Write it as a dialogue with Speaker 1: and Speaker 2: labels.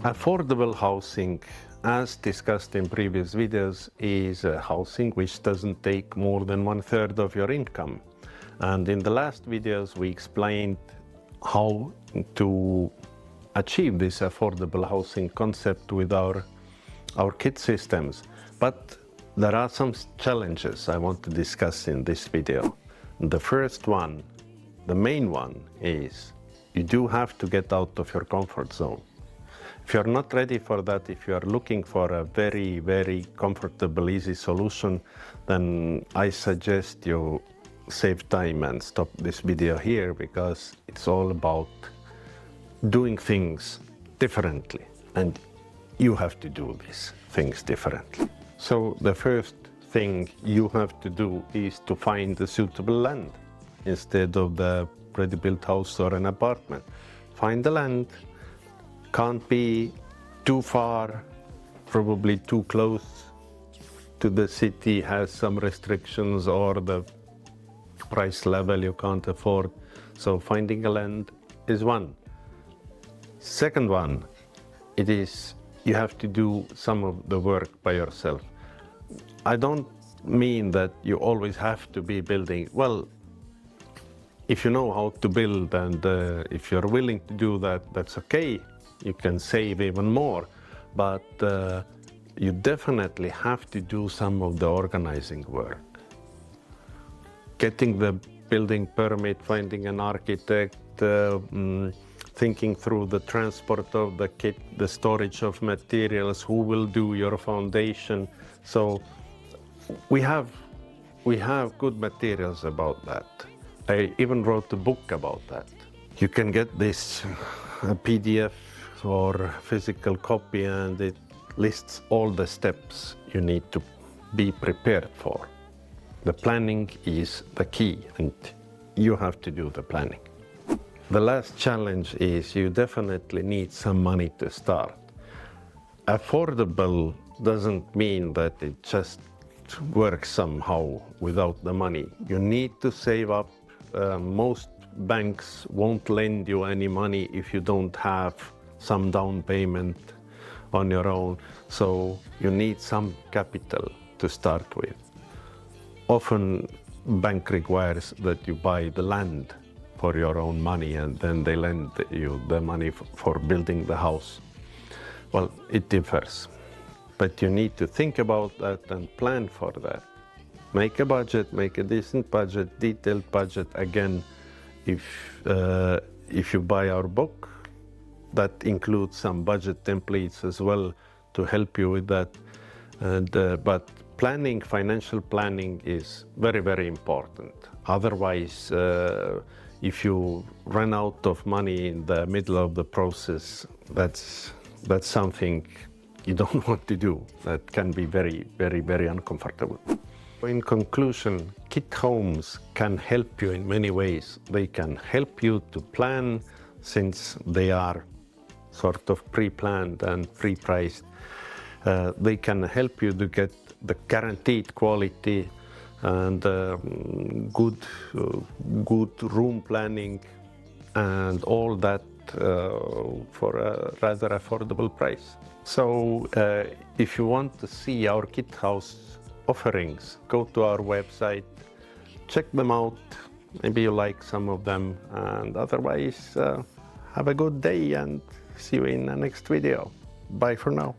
Speaker 1: Affordable housing, as discussed in previous videos, is a housing which doesn't take more than 1/3 of your income. And in the last videos, we explained how to achieve this affordable housing concept with our kit systems. But there are some challenges I want to discuss in this video. The first one, the main one, is you do have to get out of your comfort zone. If you're not ready for that, if you're looking for a very, very comfortable, easy solution, then I suggest you save time and stop this video here, because it's all about doing things differently, and you have to do these things differently. So the first thing you have to do is to find the suitable land instead of the ready-built house or an apartment. Find the land. Can't be too far, probably too close to the city, has some restrictions, or the price level you can't afford. So finding a land is one. Second one, it is you have to do some of the work by yourself. I don't mean that you always have to be building. Well, if you know how to build and if you're willing to do that, that's okay. You can save even more, but you definitely have to do some of the organizing work. Getting the building permit, finding an architect, thinking through the transport of the kit, the storage of materials, who will do your foundation. So we have good materials about that. I even wrote a book about that. You can get this PDF or physical copy, and it lists all the steps you need to be prepared for. The planning is the key, and you have to do the planning. The last challenge is you definitely need some money to start. Affordable doesn't mean that it just works somehow without the money. You need to save up. Most banks won't lend you any money if you don't have some down payment on your own. So you need some capital to start with. Often bank requires that you buy the land for your own money, and then they lend you the money for building the house. Well, it differs, but you need to think about that and plan for that. Make a budget, make a decent budget, detailed budget. Again, if you buy our book, that includes some budget templates as well to help you with that. And, but planning, financial planning is very, very important. Otherwise, if you run out of money in the middle of the process, that's something you don't want to do. That can be very, very, very uncomfortable. In conclusion, kit homes can help you in many ways. They can help you to plan, since they are sort of pre-planned and pre-priced. They can help you to get the guaranteed quality and good room planning and all that for a rather affordable price. So if you want to see our kit house offerings, go to our website, check them out. Maybe you like some of them, and otherwise have a good day, and see you in the next video. Bye for now.